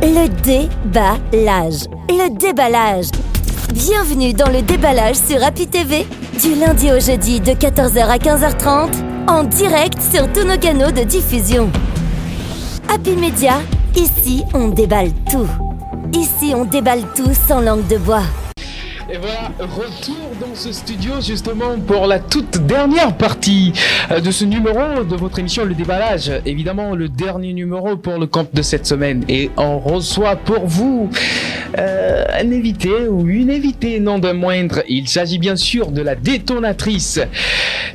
Le déballage. Le déballage. Bienvenue dans le déballage sur Happy TV. Du lundi au jeudi de 14h à 15h30. En direct sur tous nos canaux de diffusion. Happy Media, ici on déballe tout. Ici on déballe tout sans langue de bois. Et voilà, retour dans ce studio justement pour la toute dernière partie de ce numéro de votre émission Le Déballage. Évidemment le dernier numéro pour le compte de cette semaine. Et on reçoit pour vous un invité ou une invitée non de moindre. Il s'agit bien sûr de la détonatrice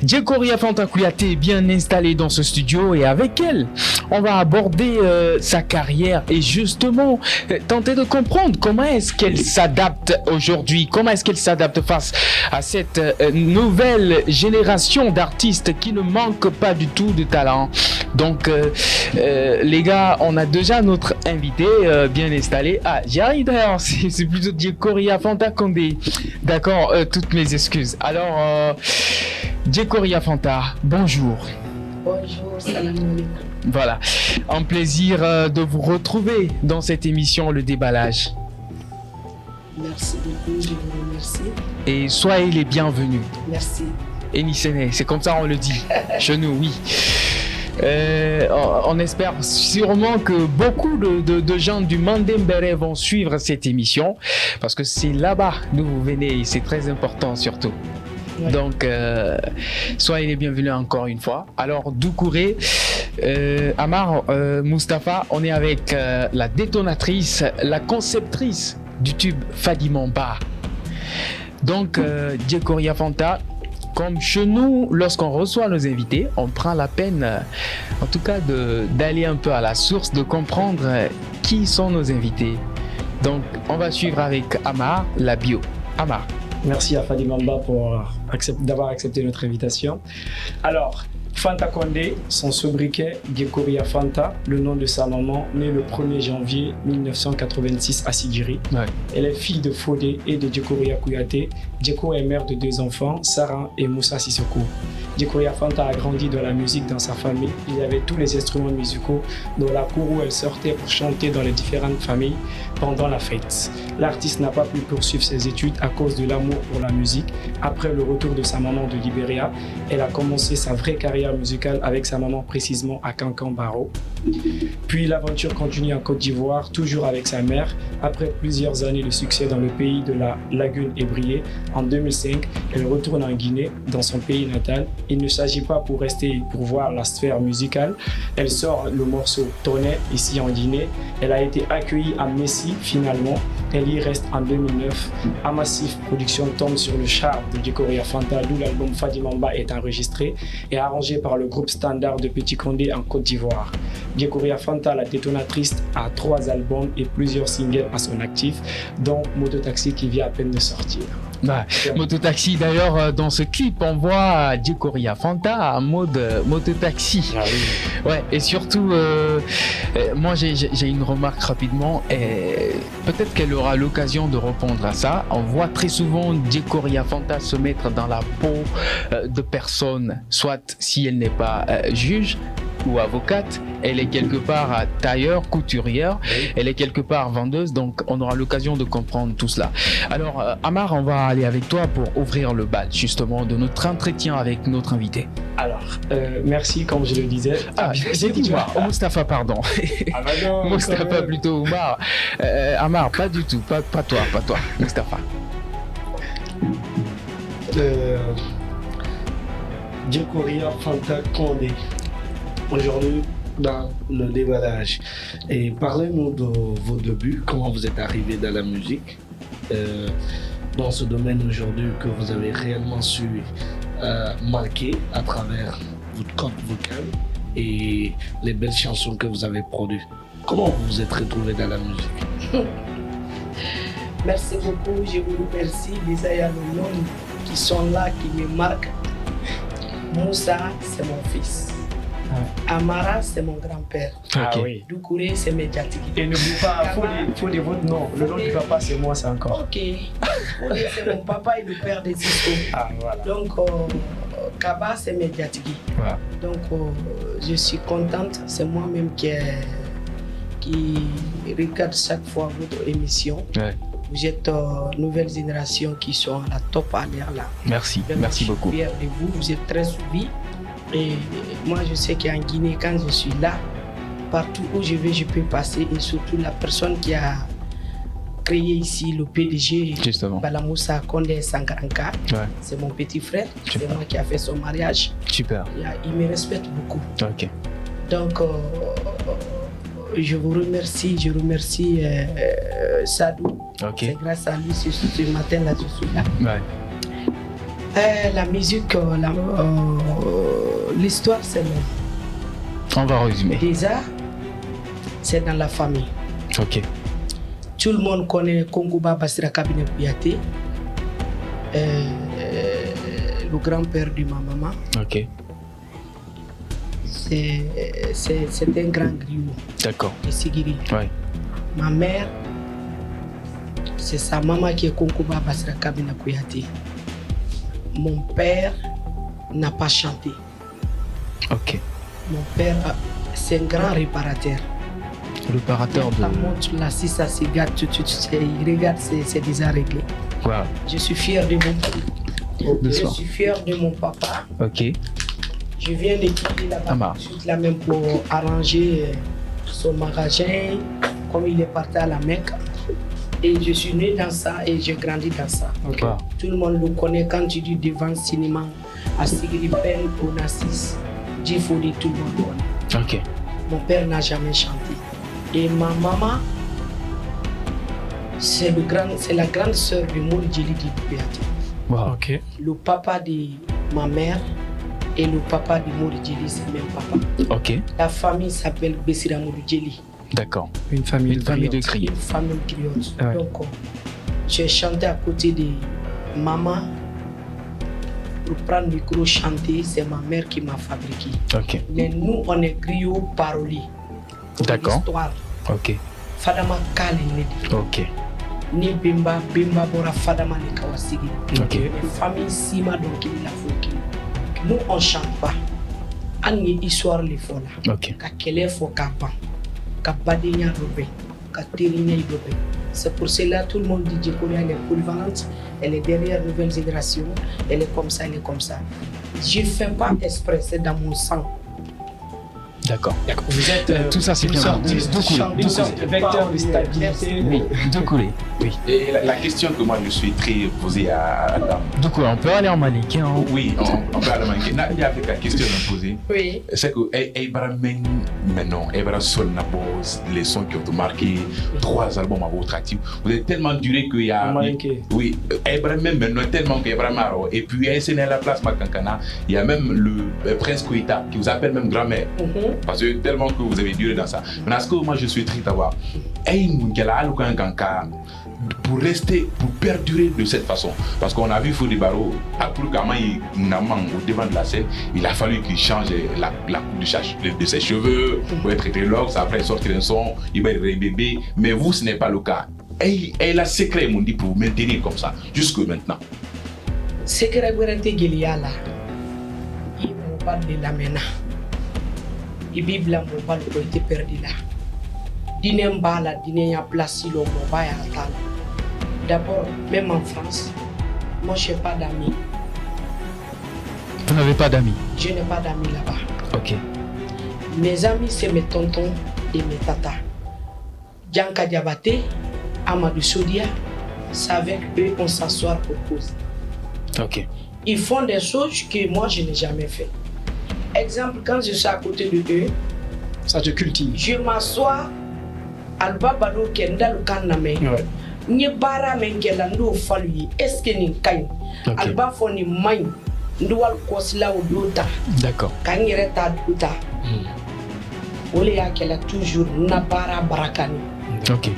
Djekoria Fanta Kouyaté, bien installée dans ce studio. Et avec elle, on va aborder sa carrière et justement tenter de comprendre comment est-ce qu'elle s'adapte aujourd'hui. Comment est-ce qu'elle s'adapte face à cette nouvelle génération d'artistes qui ne manquent pas du tout de talent. Donc, les gars, on a déjà notre invité bien installé. Ah, j'y arrive d'ailleurs, c'est plutôt Djekoria Fanta Condé. D'accord, toutes mes excuses. Alors, Djekoria Fanta, bonjour. Bonjour, salam alaikum. Voilà, un plaisir de vous retrouver dans cette émission Le Déballage. Merci beaucoup, je vous remercie. Et soyez les bienvenus. Merci. Et Nisséné, c'est comme ça on le dit. Chez nous, oui. On espère sûrement que beaucoup de gens du Mandembere vont suivre cette émission parce que c'est là-bas d'où vous venez et c'est très important surtout. Ouais. Donc, soyez les bienvenus encore une fois. Alors, Doucouré, Amar, Mustapha, on est avec la détonatrice, la conceptrice du tube Fadimamba. Donc, Djekoria Fanta, comme chez nous, lorsqu'on reçoit nos invités, on prend la peine, en tout cas, d'aller un peu à la source, de comprendre qui sont nos invités. Donc, on va suivre avec Amar la bio. Amar. Merci à Fadimamba pour d'avoir accepté notre invitation. Alors, Fanta Condé, son sobriquet, Djekoria Fanta, le nom de sa maman, née le 1er janvier 1986 à Sigiri. Ouais. Elle est fille de Fodé et de Djekoria Kouyaté. Djeko est mère de 2 enfants, Sarah et Moussa Sissoko. Djekoria Fanta a grandi dans la musique dans sa famille. Il y avait tous les instruments musicaux dans la cour où elle sortait pour chanter dans les différentes familles pendant la fête. L'artiste n'a pas pu poursuivre ses études à cause de l'amour pour la musique. Après le retour de sa maman de Libéria, elle a commencé sa vraie carrière musicale avec sa maman précisément à Kankan-Baro. Puis l'aventure continue en Côte d'Ivoire, toujours avec sa mère. Après plusieurs années de succès dans le pays de la Lagune ébriée, en 2005, elle retourne en Guinée, dans son pays natal. Il ne s'agit pas pour rester et pour voir la sphère musicale. Elle sort le morceau Tonnet ici en Guinée. Elle a été accueillie à Messi finalement. Elle y reste en 2009. Amassif Production tombe sur le char de Djekoria Fanta, d'où l'album Fadimamba est enregistré et arrangé par le groupe Standard de Petit Condé en Côte d'Ivoire. Djekoria Fanta, la détonatrice, a 3 albums et plusieurs singles à son actif, dont Mototaxi qui vient à peine de sortir. Bah, Mototaxi, d'ailleurs, dans ce clip, on voit Djekoria Fanta en mode Mototaxi. Ah oui. Ouais, et surtout, moi j'ai une remarque rapidement, et peut-être qu'elle aura l'occasion de répondre à ça. On voit très souvent Djekoria Fanta se mettre dans la peau de personnes, soit si elle n'est pas juge ou avocate, elle est quelque part tailleur, couturière, oui. Elle est quelque part vendeuse, donc on aura l'occasion de comprendre tout cela. Alors Amar, on va aller avec toi pour ouvrir le bal justement de notre entretien avec notre invité. Alors, merci comme je le disais. C'est Oumar, Mustapha pardon. Ah bah non, Mustapha plutôt Oumar. Amar, pas du tout, pas toi, Mustapha. Djekoria Fanta Condé. Aujourd'hui, dans le déballage. Et parlez-nous de vos débuts, comment vous êtes arrivé dans la musique, dans ce domaine aujourd'hui que vous avez réellement su marquer à travers votre corps vocal et les belles chansons que vous avez produites. Comment vous vous êtes retrouvé dans la musique? Merci beaucoup, je vous remercie. Déjà, il y a des noms qui sont là, qui me marquent. Moussa, c'est mon fils. Amara, c'est mon grand-père. Ah oui. Doucouré, c'est Mediatiki. Et n'oublie pas, faut dire votre nom. Le nom du papa, c'est moi, c'est encore. Ok. C'est mon papa et le père des Cisco. Ah voilà. Donc, Kaba, c'est Mediatiki. Voilà. Donc, je suis contente. C'est moi-même qui qui regardent chaque fois votre émission. Ouais. Vous êtes nouvelle génération qui sont à la top à l'air là. Merci, Vraiment, merci je suis beaucoup. fier de vous, vous êtes très suivis. Et moi, je sais qu'en Guinée, quand je suis là, partout où je vais, je peux passer. Et surtout la personne qui a créé ici le PDG, Justement. Balamoussa Condé Sankaranka, Ouais. c'est mon petit frère. C'est Super. moi qui a fait son mariage. Super. Il me respecte beaucoup. Ok. Donc, je vous remercie, je remercie Sadou. Ok. C'est grâce à lui ce matin-là, je suis là. Ouais. La musique, l'histoire, c'est bon. On va résumer. Déjà, c'est dans la famille. Ok. Tout le monde connaît Konkuba Basira Kabine Kouyaté, le grand-père de ma maman. Ok. C'est un grand griot D'accord. de Sigiri. Ouais. Ma mère, c'est sa maman qui est Konkuba Basira Kabine Kouyaté. Mon père n'a pas chanté. Ok. Mon père, c'est un grand réparateur. Réparateur La de. montre, là, si ça se gâte, il regarde, c'est déjà réglé. Wow. Je suis fier de mon papa. Je Bonsoir. suis fier de mon papa. Ok. Je viens de quitter Ah, là-bas tout de suite là même pour arranger son magasin, comme il est parti à la Mecque. Et je suis né dans ça et j'ai grandi dans ça. Ok. Wow. Tout le monde le connaît quand tu dis devant le cinéma, à Sigri Ben, au Nassis, Djifodi, tout le monde connaît. Ok. Mon père n'a jamais chanté. Et ma maman, c'est la grande sœur de Mori Djeli Di Kouyaté. Wow. Ok. Le papa de ma mère et le papa de Mori Djeli, c'est le même papa. Ok. La famille s'appelle Bessira Mori Djeli, D'accord. Une famille Une famille de brillante. cris. une famille griotte. Ouais. Donc, j'ai chanté à côté de maman. Pour prendre le micro, chanter, c'est ma mère qui m'a fabriqué. Ok. Mais nous, on est griot parolier. Pour D'accord. l'histoire. Ok. Fadama Kale Nedi. Ok. Ni Bimba Bora Fadama ni Kawasigi. Ok. Les familles Sima donc il a faut. Nous on chante pas. Anni histoire les fois là. Ok. Ka kele fo ka ban. Ka badenya dobe. Ka terinya dobe. C'est pour cela tout le monde dit Djekoria elle est polyvalente. Elle est derrière nouvelle génération. Elle est comme ça, elle est comme ça. Je fais pas exprès, c'est dans mon sang. D'accord. Vous êtes Tout ça, c'est une bien. sorte de- De couler. une sorte de vecteur de stabilité. Oui. De couler. Oui. Et la question que moi je suis très posée à Dame. Du coup, on peut aller en malicain. Hein. Oui, on peut aller manquer. Il y a la question à me poser. Oui. C'est que maintenant, Ebra Sol Nabo, les sons qui ont marqué 3 albums à votre actif. Vous êtes tellement duré qu'il y a. Manqué. Oui, Ebra même maintenant, tellement qu'Ebra Maro. Et puis, à la place Makankana, il y a même le prince Koïta qui vous appelle même grand-mère. Parce que tellement que vous avez duré dans ça. Mais est-ce que moi je suis triste à voir pour rester, pour perdurer de cette façon. Parce qu'on a vu Fodi Baro, après comment il au devant de la scène, il a fallu qu'il change la coupe de ses cheveux pour être très locks, après sortir un son, il va être bébé. Mais vous, ce n'est pas le cas. Et la secret, m'ont dit, pour vous maintenir comme ça, jusque maintenant. Secret Guerente Giliala, il m'a pas de la mena. Il Bible m'a pas le côté perdu là. Dîner mbala, dîner à place le mobile à tal. D'abord, même en France, moi je n'ai pas d'amis. Vous n'avez pas d'amis? Je n'ai pas d'amis là-bas. Ok. Mes amis, c'est mes tontons et mes tatas. Djanka Diabaté, Amadou Soudia, c'est avec eux qu'on s'assoit pour cause. Ok. Ils font des choses que moi je n'ai jamais fait. Exemple, quand je suis à côté de eux, Ça te cultive. je m'assois, Alba Bado Kenda Lukaname, Ouais. Nye bara menkela ndo falu est-ce que ni kagne Ok. Alba foni magne nduwal kosla o dota D'accord. kanyere ta dota. Ole ya kela toujours na bara barakani. Ok.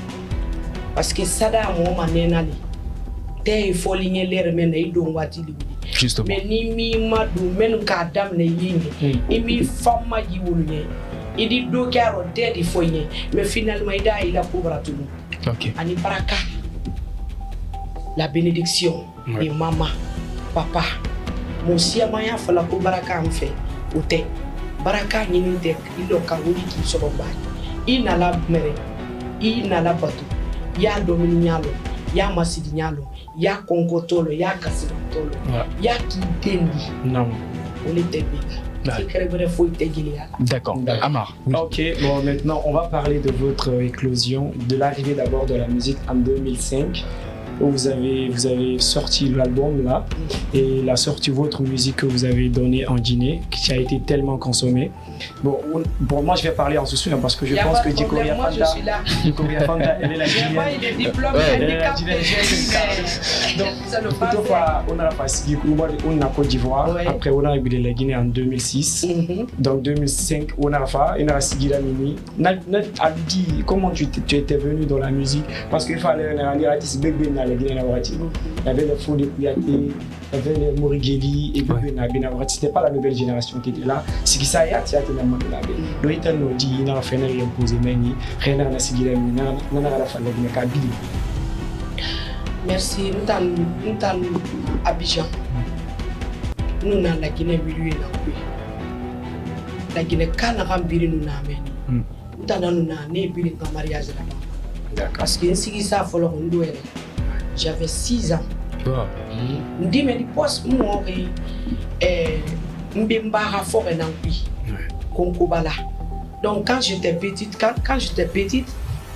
Parce que sada mo manenali te foli nye lere mena idon wati li. Justement. Mais ni mi madu men ka dam ne yini imi fama yiwulunye idi do karo dedi foye mais finalement ida ila kubra tunu. Ok. Ani baraka, la bénédiction de maman, papa. Mon si amaya fala ko baraka en fait. Ote baraka ni tek ilo ka wuli ki so ba. i nala mere i nala batu ya domini nyalo ya masidi nyalo ya konkotolo ya kasibantolo ya kitendi Non. on était bien. D'accord. Amar. Oui. Ok, bon, maintenant on va parler de votre éclosion, de l'arrivée d'abord de la musique en 2005, où vous avez sorti l'album là, et la sortie votre musique que vous avez donnée en Guinée, qui a été tellement consommée. Bon, moi je vais parler en sous parce que je pense que Djikoria Fanta, elle est la Guinéenne. J'ai le diplôme, Donc, toutefois, on a passé on a Côte d'Ivoire, après on a eu la Guinée en 2006, donc 2005, on a fait la Mini. Abdi, comment tu étais venu dans la musique? Parce qu'il fallait un artiste bébé dans la Guinée. Il y avait les Fodé Kouyaté, il y avait les Morigeli et bébé dans la Guinée. C'était pas la nouvelle génération qui était là. C'est qui ça y a, dans le monde de la Guinée. Donc il nous dit, il a fait un imposé, mais il n'a pas signé la Mini, il n'a pas fait la Guinée. Merci, nous sommes Abidjan. Nous sommes la Guinée milieu la Guinée Canara Biri nous sommes. Nous sommes en mariage là-bas. Parce que ça j'avais 6 ans. Je dis mais poste moi mbembara fort en Angui. Konkobala. Donc quand j'étais petite,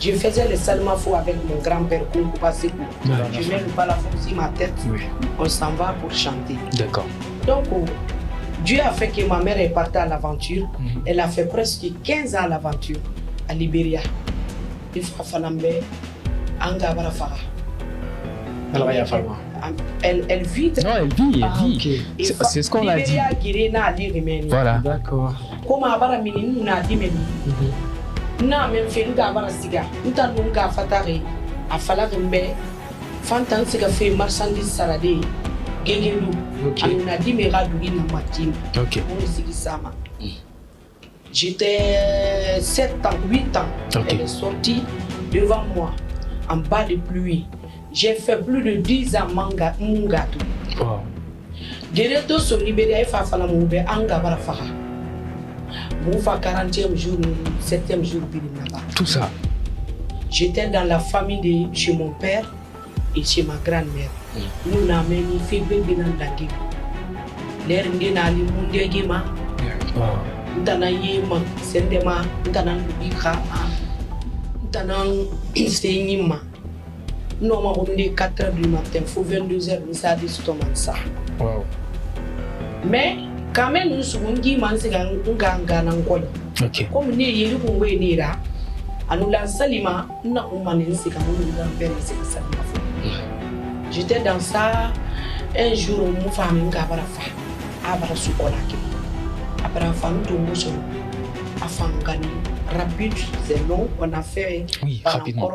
je faisais le salmafou avec mon grand-père Konkoba Sekou. Je mets le balafon sur ma tête. On s'en va pour chanter. D'accord. Donc Dieu a fait que ma mère est partie à l'aventure. Elle a fait presque 15 ans à l'aventure à Libéria. Il faut faire Angabara Farah. Elle vit. Non, elle vit. Okay. C'est ce qu'on a dit. Voilà. D'accord. Comment abara mini n'a dit mais n'a même fait une gabara siga. Nous t'avons qu'à fatare. À falloir Fantan siga fait marchandise saradé. Gégelou. On a dit mais radoui n'a matin. Ok. On est sama. J'étais 7 ans, 8 ans. Elle est sortie devant moi en bas de pluie. J'ai fait plus de 10 ans mon gâteau. Wow. Géreto sur Libéria et Fafala Moubé, Angabara Fara. Moufa 40e jour, 7e jour, tout ça. J'étais dans la famille de chez mon père et chez ma grand-mère. Nous n'avons fait bébé dans la gueule. L'air n'ali mundegima. N'tana yema, sendema, n'tana bika, n'tana senyima. Non, on est 4h du matin, il faut 22h, mais ça a dit ça. Wow. Mais quand même, nous sommes dit que comme nous sommes j'étais dans ça, un jour, mon femme après, rapide, c'est long, on a fait rapidement.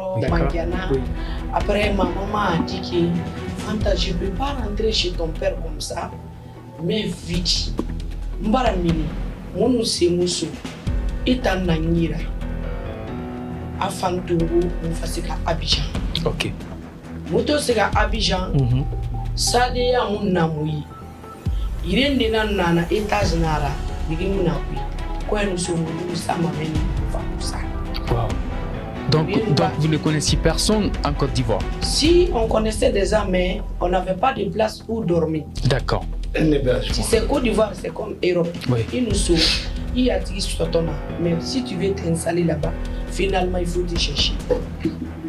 Après, ma maman a dit que Fanta, je ne peux pas rentrer chez ton père comme ça, mais vite. Mbaramini, mon semusu, et en Nangira, à Fantungu, on fait Abidjan. Ok. Moto c'est à Abidjan, ça dit à mon namoui. Il est né dans un étage nara, il est mon appui. Quoi nous sommes, ça m'a venu. Wow. Donc vous ne connaissiez personne en Côte d'Ivoire? Si, on connaissait des gens, mais on n'avait pas de place où dormir. D'accord. Si c'est Côte d'Ivoire, c'est comme Europe. Oui. Il nous sauve. Il y a des Sotoma. Mais si tu veux t'installer là-bas, finalement, il faut te chercher.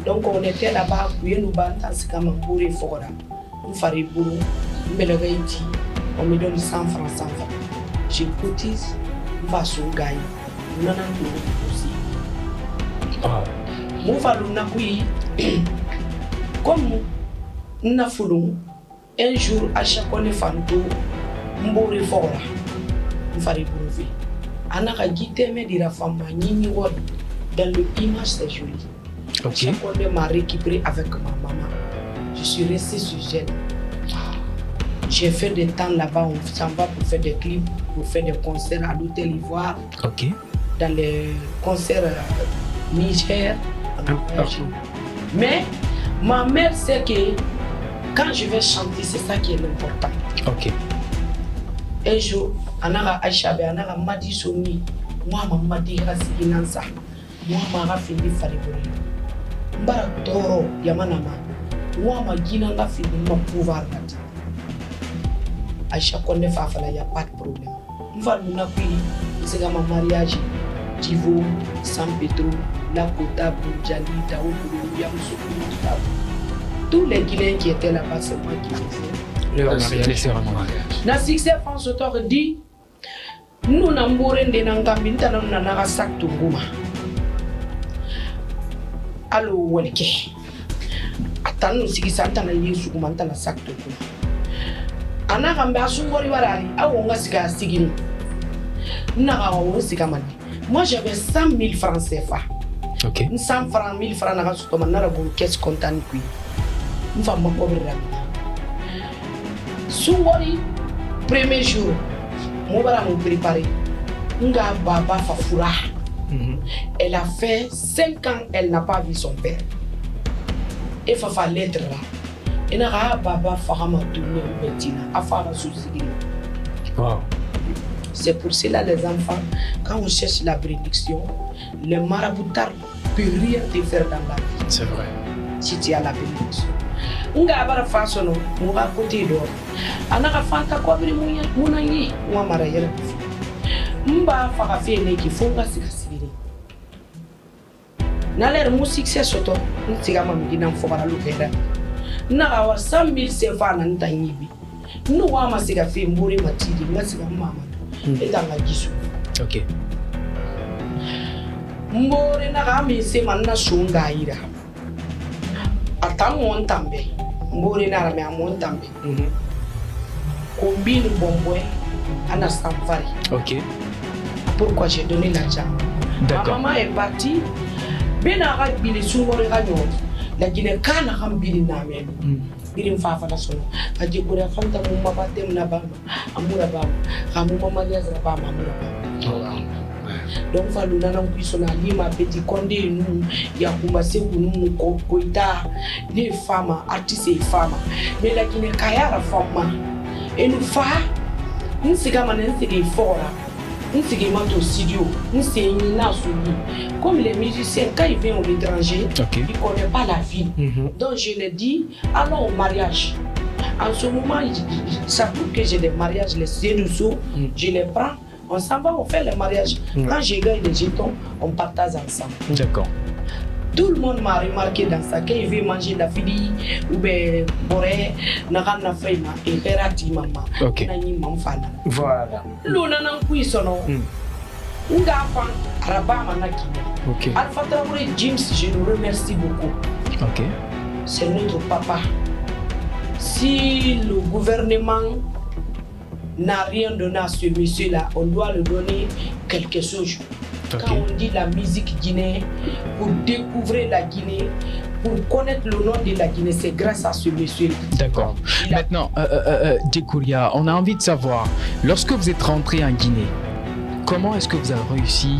Donc on était là-bas, nous battons, c'est comme un bourré fort. On fait des bourreaux, on me donne 100 francs, 100 francs. Je cotise, on va sur le gars. On a un aussi. Mon fallu comme nous avons un jour à chaque fois les femmes m'boré fort nous fallait prouver ana ka guité mais de la femme ni word dans l'image c'est joli. Chaque fois on m'a récupéré avec ma maman. Je suis restée sur jeune. J'ai fait des temps là-bas, on s'en va pour faire des clips, pour faire des concerts à l'Hôtel Ivoire. Ok. Dans les concerts Niger. Mais ma mère sait que quand je vais chanter, c'est ça qui est l'important. Ok. Un jour, Anara Aïchabe, Anara Madi Soni, moi, Madi Rasiginansa, moi ma fini faribori mbara toro yamanama moi ma gina nga fini ma pouvoir nati Aïcha Condé Fafana y a pas de problème mva luna kwi c'est ma mariage Divo San Pedro Lakota Boudjali Daoubou Yamoussoukou tous les Guinéens qui étaient là-bas c'est moi qui faisais les cérémonies. Na succès France auteur dit nous n'ambourons de n'angambinta na nara saktu nguma allo welke atanu sigi santa na yesu kumanta na saktu nguma ana gamba sungori warali awo nga siga sigini na awo siga mani moi j'avais 100 000 francs CFA OK 100 francs 1000 francs na rasu toma na rago caisse comptant kui mfa makobra sungori premier jour mon bara me préparer nga baba Fafura elle a fait 5 ans elle n'a pas vu son père et Fafa lettre là et na baba Fahama tourner Bettina afara souci wow c'est pour cela les enfants quand on cherche la bénédiction le maraboutar peut rien te faire dans la vie c'est vrai si tu as la bénédiction nga bara façon mo ga côté do anaka fanta ko bri munangi wa mara yera mba faka fe ne ki fonga sikasiri na l'air mu succès soto ntiga mam dina fo bara lu keda na ga wa 100 000 CFA na ntanyibi no wa ma siga fe mburi matidi ngasiga mama etanga gisu OK mbore na ga mi se manna shunga ira atamu ontambe mbore na rame amontambe combine bomboy ana samfari OK pourquoi j'ai donné l'argent d'accord maman est partie bena ga bili sungore ga nyo la Guinée kana hambili na men birim fafa na solo aje kure fanta mu mabatem na bama amura bama kamu mama ya zara bama amura bama donc faluna na kuisona lima petit Condé nous ya kumba seku nous koita les femmes artistes et femmes mais la Guinée kayara femme et nous fa nous c'est comme un c'est fort nous c'est comme au studio nous c'est une comme les musiciens quand ils viennent au l'étranger okay. Ils connaissent pas la vie donc je leur dis allons au mariage en ce moment ça prouve que j'ai des mariages les séduisants je les prends on s'en va on fait le mariage quand je gagne des jetons on partage ensemble d'accord. Tout le monde m'a remarqué dans ça quand il veut manger la fille ou bien boré na faima et perati mama OK nani mamfana Voilà. luna nan kuisono nga fan arabama naki OK Alpha Traoré James je le remercie beaucoup OK c'est notre papa si le gouvernement n'a rien donné à ce monsieur là on doit le donner quelque chose. Okay. Quand on dit la musique guinéenne, pour découvrir la Guinée, pour connaître le nom de la Guinée, c'est grâce à ce monsieur. D'accord. Maintenant, Djekouria, on a envie de savoir, lorsque vous êtes rentré en Guinée, comment est-ce que vous avez réussi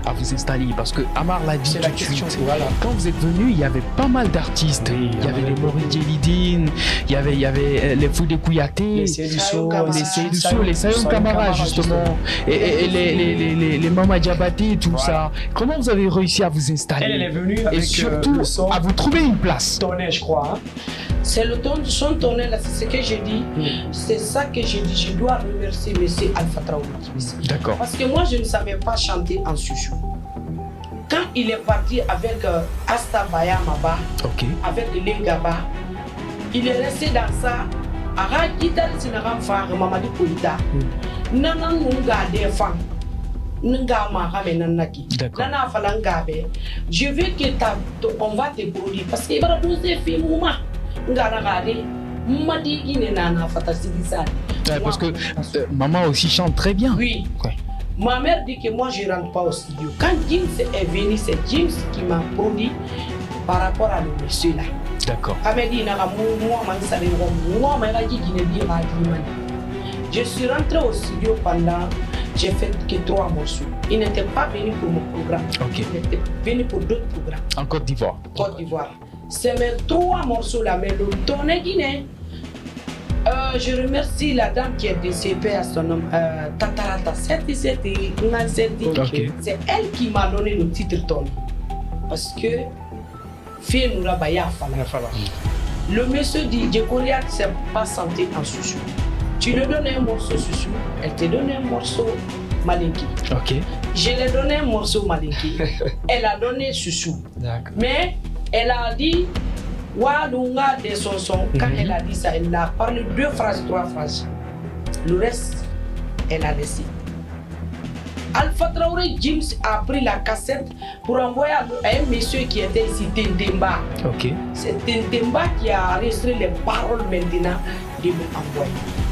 à vous installer? Parce que Amar l'a dit tout de suite. Voilà. Quand vous êtes venu, il y avait pas mal d'artistes. Oui, il y avait les Maurice Djelidine, il y avait les Foudé Kouyaté, Les Seydou les Sayon Kamara justement, et les Mama Diabaté, tout ça. Comment vous avez réussi à vous installer? Elle est venue avec et surtout le son à vous trouver une place. Tonnet, je crois. Hein? C'est le ton de son tonnet là, c'est ce que j'ai dit. C'est ça que j'ai dit. Je dois remercier monsieur Alpha Traoré. D'accord. Parce que moi je ne savais pas chanter en chouchou. Quand il est parti avec Asta Baya Maba, OK. avec Lengaba, il est resté dans ça. Ara guitare sinagam fa Mamadou Koïta. Nana nunga des femmes. Nunga ma rame nanaki. Nana falangabe. Je veux que on va te produire parce que il va doser film mouma. Ngana gade. Madi ine nana fatasidi ça. Parce que maman aussi chante très bien. Oui. Ouais. Ma mère dit que moi je rentre pas au studio. Quand James est venu, c'est James qui m'a produit par rapport à le monsieur là. D'accord. Je suis rentré au studio pendant, j'ai fait que 3 morceaux. Il n'était pas venu pour mon programme. Okay. Il était venu pour d'autres programmes. En Côte d'Ivoire. Côte d'Ivoire. C'est mes 3 morceaux là, mais le tonnet guinéen. Je remercie la dame qui est décédée à son nom, Tatarata. C'est elle qui m'a donné le titre tonnet. parce que fait nous rabaya fala. Le monsieur dit Djekoria ne s'est pas senti en chouchou. Tu lui donnes un morceau chouchou, elle te donne un morceau malinki. Ok. Je lui ai donné un morceau malinki, elle a donné chouchou. D'accord. Mais elle a dit Wadunga de son son. Quand elle a dit ça, elle a parlé 2 phrases, 3 phrases. Le reste, elle a laissé. Alpha Traoré James a pris la cassette pour envoyer à un monsieur qui était ici, Tintemba. Ok. C'est Tintemba qui a enregistré les paroles maintenant de m'envoyer.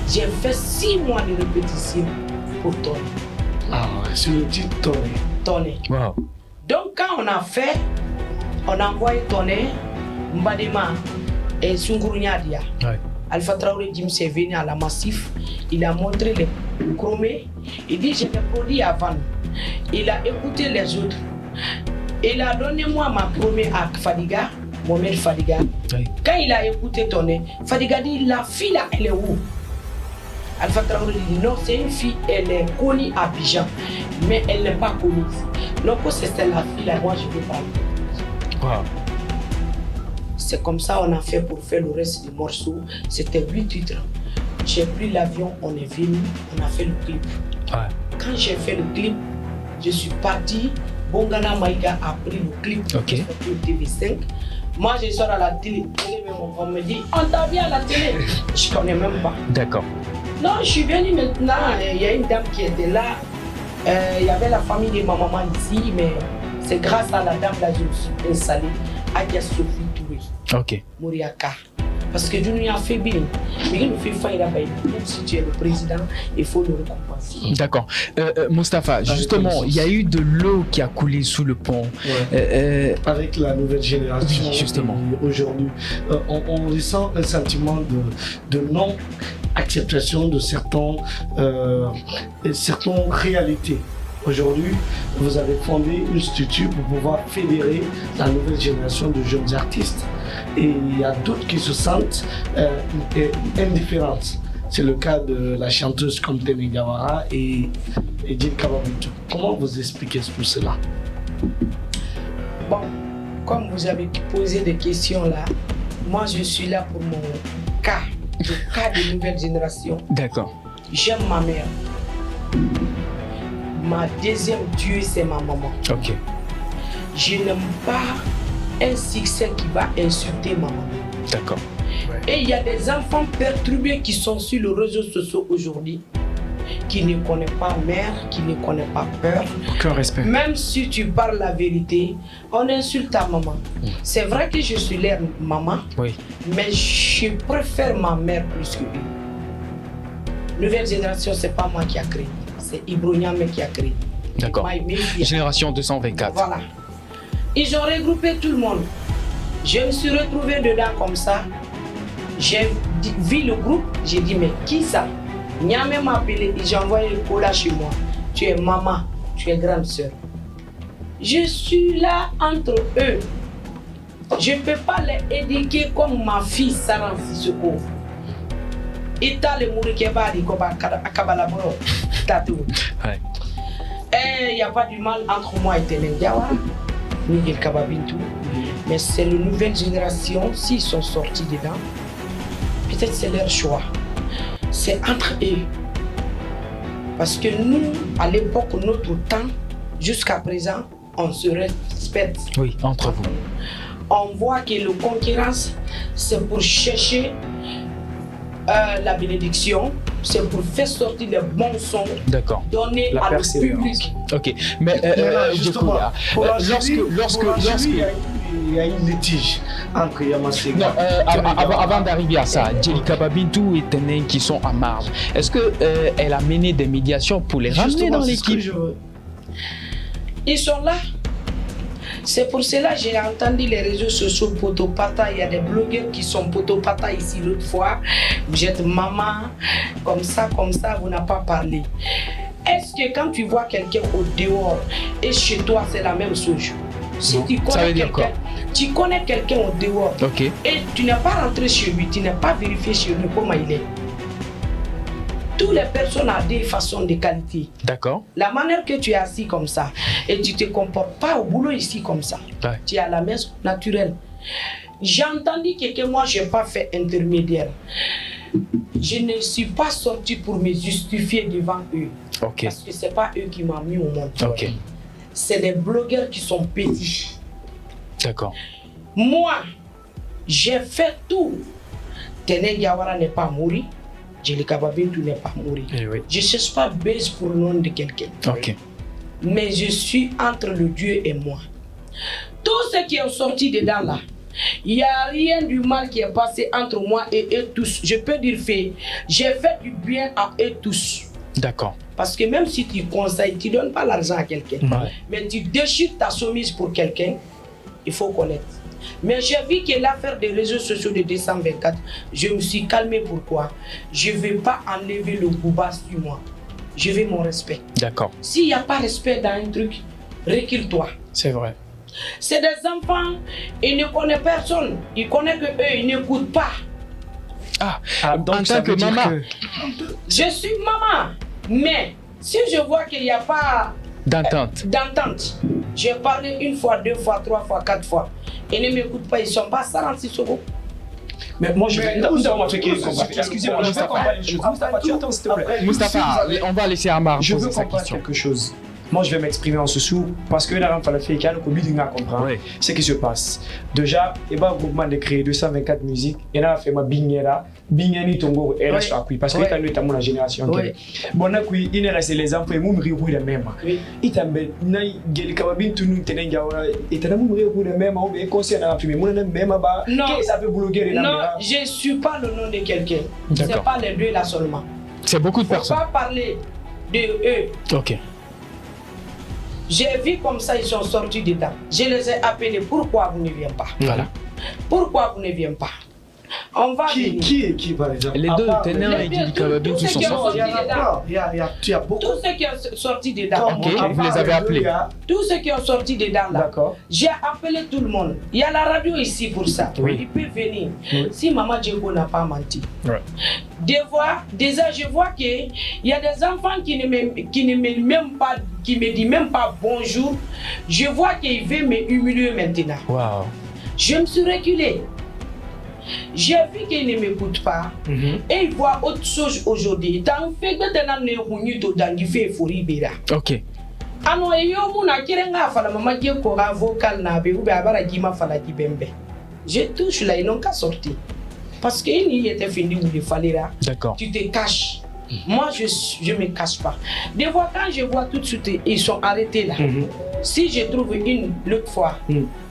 J'ai fait 6 mois de répétition pour Tony. Ah ouais, c'est le titre Tony. Tony. Wow. Donc quand on a fait, on a envoyé Tony, Mbadema et Sungurunya Dia. Ouais. Alpha Traoré James est venu à la Massif, il a montré les chromés, il dit j'ai des produits à vendre. Il a écouté les autres. Il a donné moi ma première à Fadiga, Mohamed Fadiga. Oui. Quand il a écouté Tony, Fadiga dit la fille là, elle est où? Alpha Traoré dit non, c'est une fille, elle est connue à Abidjan, mais elle n'est pas connue. Donc c'est la fille là, moi je veux parler. Wow. C'est comme ça on a fait pour faire le reste du morceau. C'était 8 titres. J'ai pris l'avion, on est venu, on a fait le clip. Ouais. Quand j'ai fait le clip, je suis parti. Bongana Maïga a pris le clip Ok. sur TV5. Moi je sors à la télé, on me dit on t'a vu à la télé. Je connais même pas. D'accord. Non, je suis venu maintenant. Il y a une dame qui était là. Il y avait la famille de ma maman ici, mais c'est grâce à la dame là que je me suis installé. Adia Sophie Touré. Ok. Moriaka. Parce que Dieu a fait bien. Mais il nous fait faillir là-bas. Même si tu es le président, il faut le récompenser. D'accord. Mustapha, justement, il y a eu de l'eau qui a coulé sous le pont. Avec la nouvelle génération, oui, justement. Aujourd'hui, on ressent un sentiment de non-acceptation de certaines réalités. Aujourd'hui, vous avez fondé une structure pour pouvoir fédérer la nouvelle génération de jeunes artistes. Et il y a d'autres qui se sentent indifférentes. C'est le cas de la chanteuse comme Teni Gawara et Djil Kababitou. Comment vous expliquez tout cela? Bon, comme vous avez posé des questions là, moi je suis là pour mon cas, le cas de nouvelle génération. D'accord. J'aime ma mère. Ma deuxième Dieu, c'est ma maman. Ok. Je n'aime pas un succès qui va insulter ma maman. D'accord. Et il y a des enfants perturbés qui sont sur les réseaux sociaux aujourd'hui, qui ne connaissent pas mère, qui ne connaissent pas peur. Aucun respect. Même si tu parles la vérité, on insulte ta maman. C'est vrai que je suis leur maman, Oui. mais je préfère ma mère plus que lui. Nouvelle génération, c'est pas moi qui a créé. C'est Ibro Niamé qui a créé. D'accord. Génération 224. Voilà. Ils ont regroupé tout le monde. Je me suis retrouvé dedans comme ça. J'ai vu le groupe, j'ai dit mais qui ça? Niamé m'a appelé et j'ai envoyé le cola chez moi. Tu es maman, tu es grande sœur. Je suis là entre eux. Je ne peux pas les éduquer comme ma fille Sarah Sissoko. Ita le Mourikebari Koba Akabalaboro. Ouais. Il n'y a pas du mal entre moi et Tenen Diawara, Miguel Kababintou. Mais c'est la nouvelle génération, s'ils sont sortis dedans, peut-être c'est leur choix. C'est entre eux. Parce que nous, à l'époque, notre temps, jusqu'à présent, on se respecte. Oui, entre vous. On voit que la concurrence, c'est pour chercher la bénédiction, c'est pour faire sortir les bons sons, donner à le public. Ok, mais justement, lorsque il y a une litige entre Yamasega. Non, avant d'arriver à ça, Djil Kababintou et Tenen qui sont en marge, est-ce qu'elle a mené des médiations pour les ramener dans l'équipe? Ils sont là. C'est pour cela que j'ai entendu les réseaux sociaux potopata. Il y a des blogueurs qui sont potopata ici l'autre fois. Vous êtes maman, comme ça, vous n'avez pas parlé. Est-ce que quand tu vois quelqu'un au dehors et chez toi, c'est la même chose? Si tu connais quelqu'un, tu connais quelqu'un au dehors et tu n'es pas rentré chez lui, tu n'es pas vérifié chez lui comment il est. Toutes les personnes ont des façons de qualité. D'accord. La manière que tu es assis comme ça et tu ne te comportes pas au boulot ici comme ça. Ouais. Tu es à la maison naturelle. J'ai entendu que moi, je n'ai pas fait intermédiaire. Je ne suis pas sorti pour me justifier devant eux. Ok. Parce que ce n'est pas eux qui m'ont mis au monde. Ok. C'est des blogueurs qui sont petits. D'accord. Moi, j'ai fait tout. Téné Diawara n'est pas mort. Djelika Babintou n'est pas mort. Oui. Je ne cherche pas base pour le nom de quelqu'un. Ok. Mais je suis entre le Dieu et moi. Tout ce qui est sorti dedans là, il n'y a rien du mal qui est passé entre moi et eux tous. Je peux dire fait, j'ai fait du bien à eux tous. D'accord. Parce que même si tu conseilles, tu ne donnes pas l'argent à quelqu'un, Ouais. mais tu déchires ta soumise pour quelqu'un, il faut connaître. Mais j'ai vu que l'affaire des réseaux sociaux de 224, je me suis calmé. Pourquoi? Je ne vais pas enlever le bouba sur moi. Je veux mon respect. D'accord. S'il n'y a pas respect dans un truc, recule-toi. C'est vrai. C'est des enfants, ils ne connaissent personne. Ils connaissent qu'eux, ils n'écoutent pas. Ah, Donc, en ça tant que veut dire maman, Je suis maman, mais si je vois qu'il n'y a pas d'entente. d'entente, j'ai parlé une fois, deux fois, trois fois, quatre fois. Ils ne m'écoutent pas, ils ne sont pas 46 euros. Mais moi, je vais. nous sommes Excusez-moi, je veux comprendre les choses. Moustapha, tu attends, s'il te plaît. Mustapha, on va laisser Amar Je veux poser sa comprendre question. quelque chose. Moi, je vais m'exprimer en ce sous parce que la femme fait qu'elle comprend Oui. ce qui se passe. Déjà, il y a un groupement de créer 224 musiques et là, fait ma bingera, bingani tongo et reste à parce que quand nous sommes la génération. Oui. Bon, là, il ne reste les enfants et nous nous le même. Oui. Il t'a mis gel kababin tout nous tenons gawa et t'as nous le même ou bien conseil à filmer mon même bas. Non. Qu'est-ce que ça peut bloguer Non, je ne suis pas le nom de quelqu'un. D'accord. C'est pas les deux là seulement. C'est beaucoup de Il ne faut personnes. pas parler de eux. Ok. J'ai vu comme ça, ils sont sortis dedans. Je les ai appelés. Pourquoi vous ne venez pas? Voilà. Pourquoi vous ne venez pas? On va venir. Qui par exemple? Les À deux, part Ténin les- et deux, Djelika tous Babintou ceux sont qui ont sortis. Il y en a pas. Il y a beaucoup. Tous ceux qui ont sorti dedans. Ok, À vous part les avez deux, appelés. il y a- Tous ceux qui ont sorti dedans là. D'accord. J'ai appelé tout le monde. Il y a la radio ici pour ça. Oui. Il peut venir. Oui. Si Maman Djeko n'a pas menti. Ouais. Déjà, je vois qu'il y a des enfants qui ne me disent même pas bonjour. Je vois qu'il veut me humilier maintenant. Waouh. Je me suis reculé. J'ai vu qu'il ne m'écoute pas. Et il voit autre chose aujourd'hui. Tant fait que maintenant ne réunit tout dans le fait Fouribera. Ok. Ano eyo muna kirenga fala mama Djeko ka vocal na be ou be abara gima fala kibembe. Je touche là, ils n'ont qu'à sortir. Parce qu'il y était fini où il fallait là. D'accord. Tu te caches. Moi, je ne me cache pas. Des fois, quand je vois tout de suite, ils sont arrêtés là. Si je trouve une l'autre fois,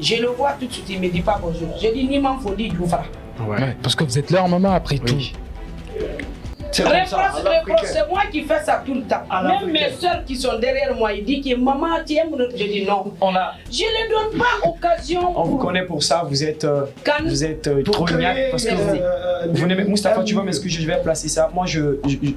je le vois tout de suite, il ne me dit pas bonjour. Je dis, ni m'en faut dire, Doufra. Ouais, parce que vous êtes leur maman après tout. C'est comme ça. à l'Africain. C'est moi qui fais ça tout le temps. À Même l'Africain. mes soeurs qui sont derrière moi, ils disent que maman, tu aimes notre. Je dis non. Je ne les donne pas occasion. On vous connaît pour ça, vous êtes Pour trop créer, niaque parce que vous n'aimez Moustapha, tu vois, mais ce que je vais placer ça. Moi,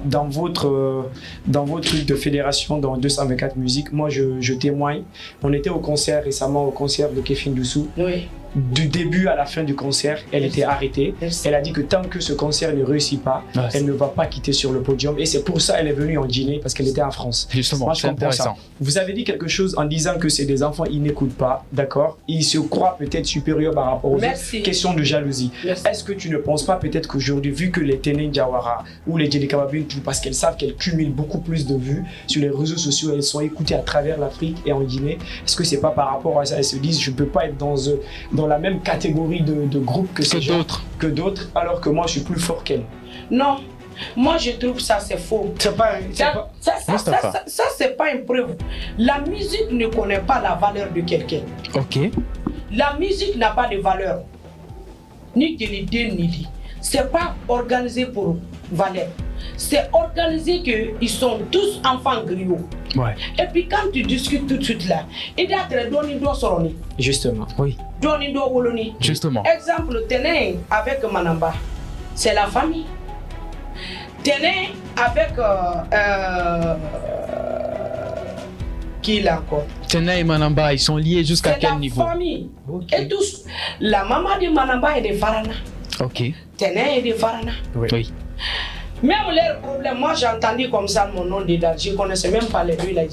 dans votre truc de fédération, dans 224 musiques, moi, je témoigne. On était au concert récemment, au concert de Kefin Doussou. Oui. Du début à la fin du concert, elle était arrêtée. Merci. Elle a dit que tant que ce concert ne réussit pas, Ouais, elle ne va pas quitter sur le podium. Et c'est pour ça qu'elle est venue en Guinée, parce qu'elle était en France. Justement, Moi, je c'est comprends ça. intéressant. Vous avez dit quelque chose en disant que c'est des enfants, ils n'écoutent pas, d'accord? Ils se croient peut-être supérieurs par rapport aux Merci. autres. Question de jalousie. Merci. Est-ce que tu ne penses pas peut-être qu'aujourd'hui, vu que les Téné Diawara ou les Djelika Babintou, parce qu'elles savent qu'elles cumulent beaucoup plus de vues sur les réseaux sociaux, elles sont écoutées à travers l'Afrique et en Guinée, est-ce que c'est pas par rapport à ça? Elles se disent, je ne peux pas être dans la même catégorie de groupe que ces gens, que d'autres, alors que moi, je suis plus fort qu'elles. Non. Moi, je trouve ça, c'est faux. C'est pas. Ça, c'est pas une preuve. La musique ne connaît pas la valeur de quelqu'un. Ok. La musique n'a pas de valeur. Ni qualité, ni dit. C'est pas organisé pour valeur. C'est organisé qu'ils sont tous enfants griots. Ouais. Et puis quand tu discutes tout de suite là, il y a des doni do soroni. Justement. Oui. Doni do woloni. Justement. Exemple, Téné avec Manamba, c'est la famille. Téné avec qui là encore? Ténin et Manamba, ils sont liés jusqu'à C'est quel la niveau? famille. Et tous, la maman de Manamba est de Farana. Ok. Téné est de Farana. Oui. Même leurs problèmes, moi j'ai entendu comme ça mon nom dedans. Je ne connaissais même pas les deux là.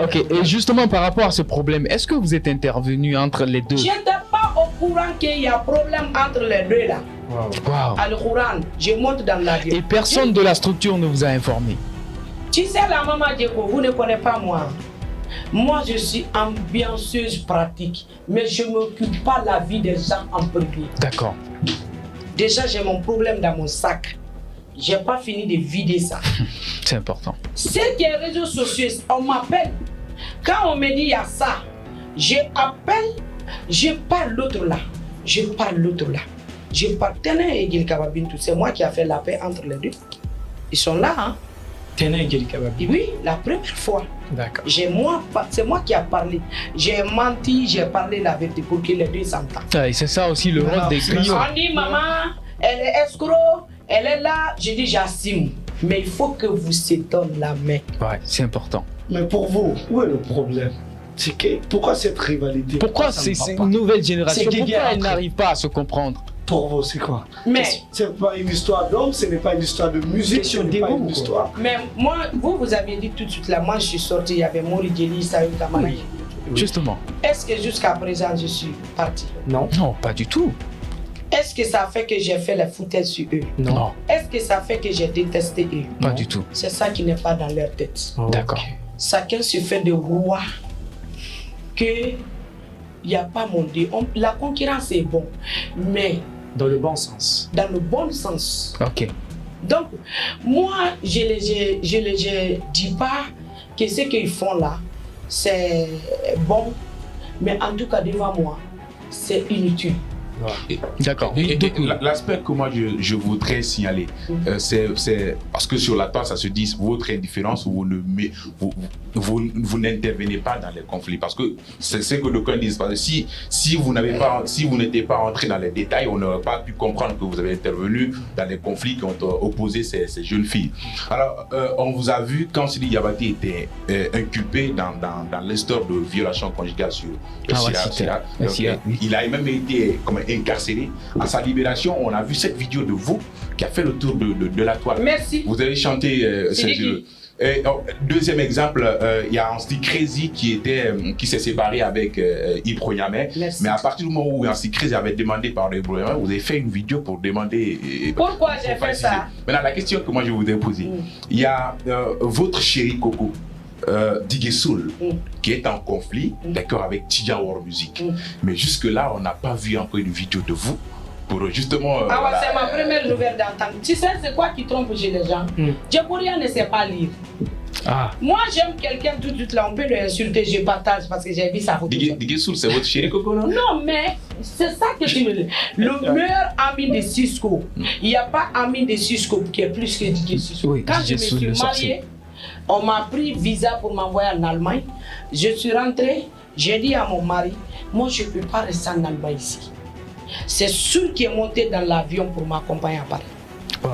Ok, et justement par rapport à ce problème, est-ce que vous êtes intervenu entre les deux? Je n'étais pas au courant qu'il y a problème entre les deux là. Wow. Al-Quran, je monte dans l'avion. Et personne de la structure ne vous a informé? Tu sais, la maman Diego, vous ne connaissez pas moi. Moi, je suis ambianceuse pratique, mais je ne m'occupe pas de la vie des gens en privé. D'accord. Déjà, j'ai mon problème dans mon sac. Je n'ai pas fini de vider ça. C'est important. C'est que les réseaux sociaux, on m'appelle. Quand on me dit il y a ça, j'appelle, je parle l'autre là. Je parle l'autre là. Je partenais et Gil Kababintou. C'est moi qui ai fait la paix entre les deux. Ils sont là, hein. Téné Gil Kababi. Oui, la première fois. D'accord. C'est moi qui ai parlé. J'ai menti, j'ai parlé la vérité pour que les deux s'entendent. Ah, et c'est ça aussi le rôle des griots. On dit maman, elle est escroc, elle est là. Je dis j'assume. Mais il faut que vous se donnez la main. Ouais, c'est important. Mais pour vous, où est le problème? C'est que pourquoi cette rivalité? Pourquoi ça ne c'est va pas? une nouvelle génération? C'est guéguerre Pourquoi elle entre- n'arrive pas à se comprendre? Pour vous, c'est quoi? Mais, C'est pas une histoire d'homme, ce n'est pas une histoire de musique, Question ce n'est pas d'égo, une quoi. histoire. mais moi, vous avez dit tout de suite là, moi je suis sorti, il y avait Mori Djeli, Saïd Kamara. Oui. Justement. Est-ce que jusqu'à présent je suis parti? Non. Non, pas du tout. Est-ce que ça fait que j'ai fait la foutaise sur eux? Non. Est-ce que ça fait que j'ai détesté eux? Pas Non. du tout. C'est ça qui n'est pas dans leur tête. Oh, D'accord. ok. Chacun se fait de roi que il n'y a pas mon Dieu. La concurrence est bon, mais Dans le bon sens. dans le bon sens. Ok. Donc, moi, je ne dis pas que ce qu'ils font là, c'est bon, mais en tout cas, devant moi, c'est inutile. D'accord. Et l'aspect que moi je voudrais signaler, c'est parce que sur la toile ça se dit votre indifférence, vous n'intervenez pas dans les conflits, parce que c'est ce que d'aucuns disent, parce que si vous n'étiez pas entré dans les détails, on n'aurait pas pu comprendre que vous avez intervenu dans les conflits qui ont opposé ces jeunes filles. Alors on vous a vu quand Sidi Diabaté était inculpé dans l'histoire de violation conjugale sur il a même été comme incarcéré. À sa libération, on a vu cette vidéo de vous qui a fait le tour de la toile. Merci. Vous avez chanté deuxième exemple, il y a Ansti Crazy qui s'est séparé avec Ibro Niamey. Mais à partir du moment où Ansti Crazy avait demandé par Ibro Niamey, vous avez fait une vidéo pour demander. Pourquoi j'ai fait ça? Maintenant, la question que moi je voudrais poser, il y a votre chéri Coco. Digué Soul, qui est en conflit, d'accord, avec Tidjan World Music. Mais jusque-là, on n'a pas vu encore une vidéo de vous pour justement. Voilà. C'est ma première nouvelle d'entendre. Tu sais, c'est quoi qui trompe chez les gens? Djebouria ne sait pas lire. Ah. Moi, j'aime quelqu'un tout de suite là, on peut le insulter, je partage parce que j'ai vu sa photo. Digué Soul, c'est votre chéri Coco, non? Non, mais c'est ça que tu me dis. Le meilleur ami de Cisco, il n'y a pas ami de Cisco qui est plus que Digué Cisco. Oui, quand je me suis marié, on m'a pris visa pour m'envoyer en Allemagne. Je suis rentré, j'ai dit à mon mari, moi je ne peux pas rester en Allemagne ici. C'est sûr qui est monté dans l'avion pour m'accompagner à Paris. Wow.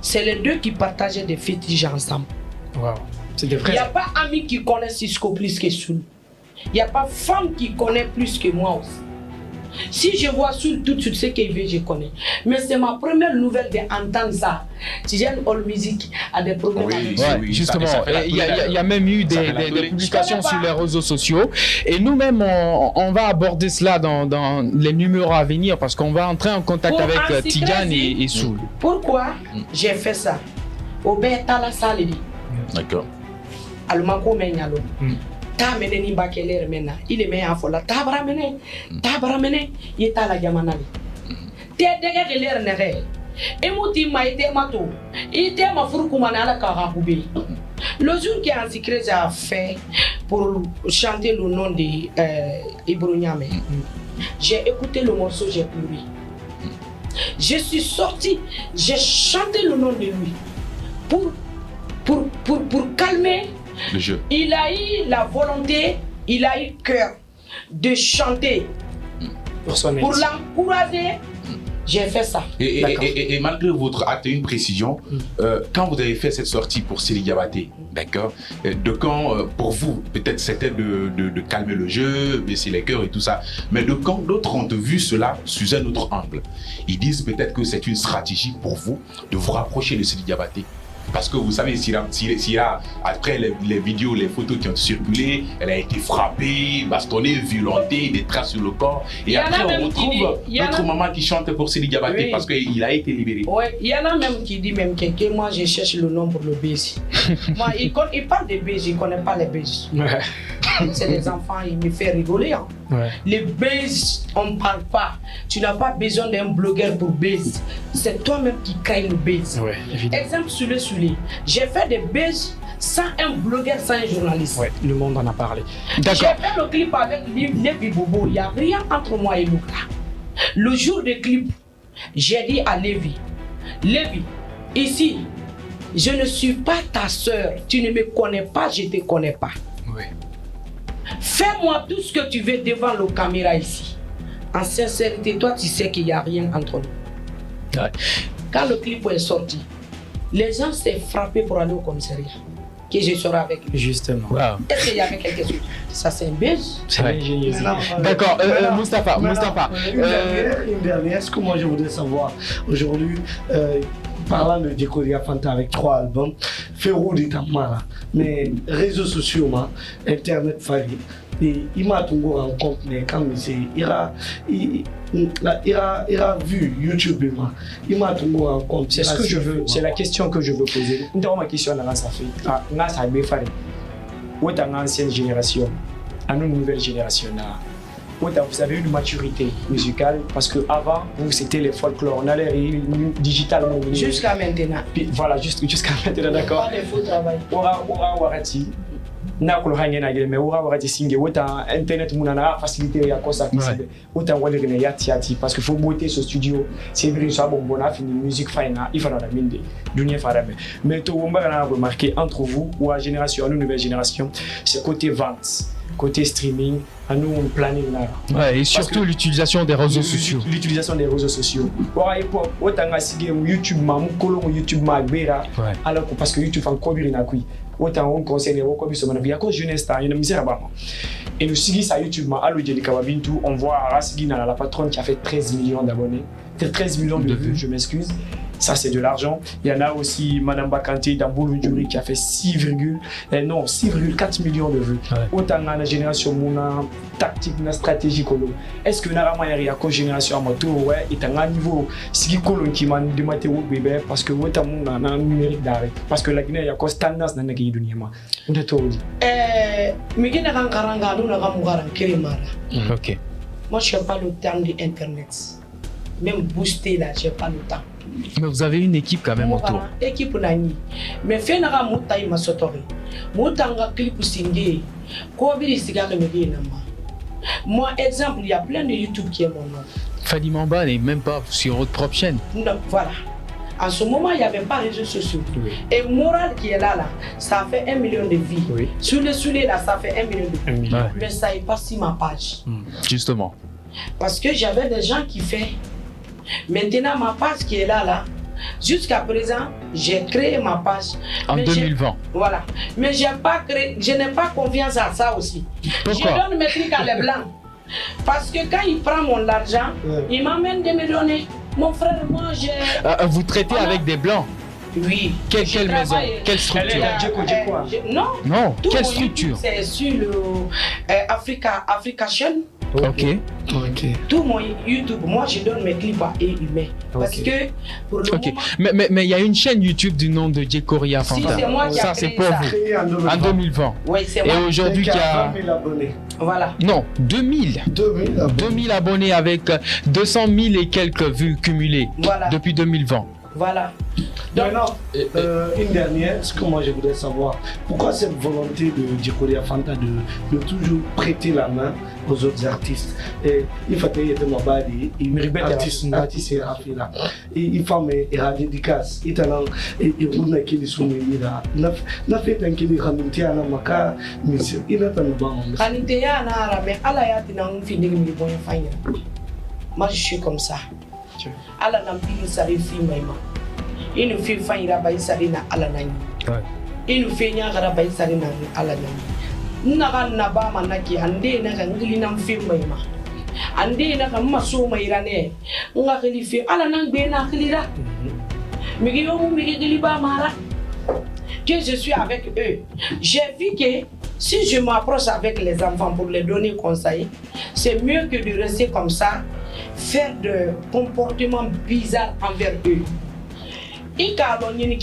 C'est les deux qui partageaient des fétiches ensemble. Wow. C'est des Il vrais. n'y a pas ami qui connaît Cisco plus que Soul. Il n'y a pas femme qui connaît plus que moi aussi. Si je vois Soul tout de suite ce qu'il veut, je connais. Mais c'est ma première nouvelle d'entendre ça. Tidiane All Music a des problèmes avec ça. Oui, justement, il y a même eu des publications sur les réseaux sociaux. Et nous-mêmes, on va aborder cela dans les numéros à venir parce qu'on va entrer en contact avec Tidjane et Soul. Pourquoi j'ai fait ça? Obetala Salidi. D'accord. Almanko Menyalo. Ta mene ni bakeler mena il est meilleur fola ta bramene il ta la jamanali te dege de l'air nere et mouti maïté mato il te ma furu kumana la karaboubi. Le jour qui Ansti Crazy a fait pour chanter le nom de Ibro Niamey, j'ai écouté le morceau, j'ai pleuré. Je suis sorti, j'ai chanté le nom de lui pour calmer. Le jeu. Il a eu la volonté, il a eu cœur de chanter pour l'encourager J'ai fait ça. Et malgré votre acte, une précision, quand vous avez fait cette sortie pour Sely Diabaté, d'accord, de quand, pour vous, peut-être c'était de calmer le jeu, baisser les cœurs et tout ça, mais de quand d'autres ont vu cela sous un autre angle. Ils disent peut-être que c'est une stratégie pour vous de vous rapprocher de Sely Diabaté. Parce que vous savez, s'il y a après les vidéos, les photos qui ont circulé, elle a été frappée, bastonnée, violentée, des traces sur le corps. Et après, on retrouve notre maman qui chante pour Sely Diabaté parce qu'il a été libéré. Oui, il y en a même qui disent même que moi, je cherche le nom pour le baiser. Moi, il parle de baiser, il ne connaît pas les baisers. Ouais. C'est des enfants, il me fait rigoler. Hein. Ouais. Les baises, on ne parle pas. Tu n'as pas besoin d'un blogueur pour baiser. C'est toi-même qui crée le baise. Ouais, évidemment. Exemple sur le soulé. J'ai fait des baises sans un blogueur, sans un journaliste. Ouais, le monde en a parlé. J'ai fait le clip avec Lévi Bobo. Il n'y a rien entre moi et Luca. Le jour du clip, j'ai dit à Lévi, ici, je ne suis pas ta soeur. Tu ne me connais pas, je ne te connais pas. Oui. Fais-moi tout ce que tu veux devant la caméra ici. En sincérité, toi, tu sais qu'il n'y a rien entre nous. Ouais. Quand le clip est sorti, les gens s'est frappés pour aller au commissariat. Que je serai avec lui. Justement. Wow. Est-ce qu'il y avait quelque chose? Ça, c'est un buzz. C'est ingénieux. D'accord, Moustapha. Une dernière, ce que moi je voudrais savoir aujourd'hui, parlant de Djekoria Fanta avec 3 albums, Ferro dit Tamara, mais réseaux sociaux, Internet Fari, il m'a tout rencontre, mais quand il a vu YouTube, il m'a tout rencontre. C'est ce que je veux, c'est la question que je veux poser. Ma question là, ça fait, ça a bien fait. Où est l'ancienne génération, à une nouvelle génération là? Vous avez une maturité musicale parce que avant vous c'était les folklore, on allait digital jusqu'à maintenant. Puis, voilà, jusqu'à maintenant, d'accord. Pas de faux travail. Warati. Na ko hanya na mais warati singe wota internet munana facilité ya kosa kisibe. Wota wale ne yati parce que faut beauté ce studio. C'est vrai ça bon bona fini musique faina, il faut la minde. Dunia farabe. Mais to womba na remarqué entre vous ou la génération, une nouvelle génération, c'est côté vente. Côté streaming, à nous on planning là. Ouais, et surtout l'utilisation des réseaux sociaux. L'utilisation des réseaux sociaux. Autant YouTube alors parce que YouTube fait encore bien autant on conseille comme ça il y a cause jeunesse il y a une misère là. Et nous seguir ça YouTube allo Jelika Babintu, on voit Rasigi la patronne qui a fait 13 millions d'abonnés, 13 millions de vues, je m'excuse. Ça, c'est de l'argent. Il y en a aussi Madame Bakante dans Boulou-Djuri qui a fait 6,4 millions de vues. Ouais. Autant dans la génération Mouna, tactique, stratégie. Est-ce que Narama y a une génération à moto? Ouais, il y a un niveau qui m'a demandé au bébé parce que autant Mouna a un numérique d'arrêt. Parce que la Guinée, il y a une tendance dans la Guinée. Ok. Moi, je n'ai pas le temps d'Internet. Même booster là, je n'ai pas le temps. Mais vous avez une équipe quand même autour. Équipe nani. Mais fait nara mutai masotori. Mutanga clip singé. Kobiri sigare megi nama. Moi exemple, il y a plein de YouTube qui est mon nom. Fadi Mamba n'est même pas sur votre propre chaîne. Non, voilà. En ce moment, il n'y avait pas de réseaux sociaux. Oui. Et Moral qui est là, ça fait 1 million de vies. Oui. Sur le soulé là, ça fait 1 million de vies. Ouais. Mais ça n'est pas sur ma page. Justement. Parce que j'avais des gens qui font. Maintenant, ma page qui est là, jusqu'à présent, j'ai créé ma page. En 2020. Voilà. Mais je n'ai pas confiance à ça aussi. Pourquoi? Je donne mes trucs à les blancs. Parce que quand il prend mon argent, il m'amène de me donner. Mon frère, moi, j'ai... vous traitez avec des blancs? Oui. Quelle maison? Quelle structure? Non. Quelle structure? C'est sur le Africation. Ok. Tout mon YouTube, moi je donne mes clips à eux-mêmes. Parce que pour le moment... Mais il y a une chaîne YouTube du nom de Djekoria Fanta. Si, c'est moi qui a créé pour ça. Vous. En 2020. Oui, c'est moi. Et aujourd'hui qui a 20 000 abonnés. Voilà. Non, 2000 abonnés avec 200 000 et quelques vues cumulées depuis 2020. Voilà. Donc, maintenant, une dernière, ce que moi je voudrais savoir, pourquoi cette volonté de Djekoria Fanta de toujours prêter la main aux autres artistes? Et il faut que tu aies un artiste et là. Il faut que tu aies une dédicace. Il faut que tu aies une soumée. Na fait un kili raminte ana maka mission. Il a un bon. Raminte ana mais ala ya tina un fini mi bon fanya. Moi je suis comme ça. ala na mbili sare fi maima inu fi fanyira ba isare na ala na inu fi nya gara ba isare na ala na naga na ba manaki ande na ngili na fi maima ande na ka maso maira ne nga khili fi ala na gbe na khilira migi yo mu migi gili ba mara que je suis avec eux. J'ai vu que si je m'approche avec les enfants pour les donner conseil, c'est mieux que de rester comme ça, faire de comportements bizarres envers eux. Et quand on y a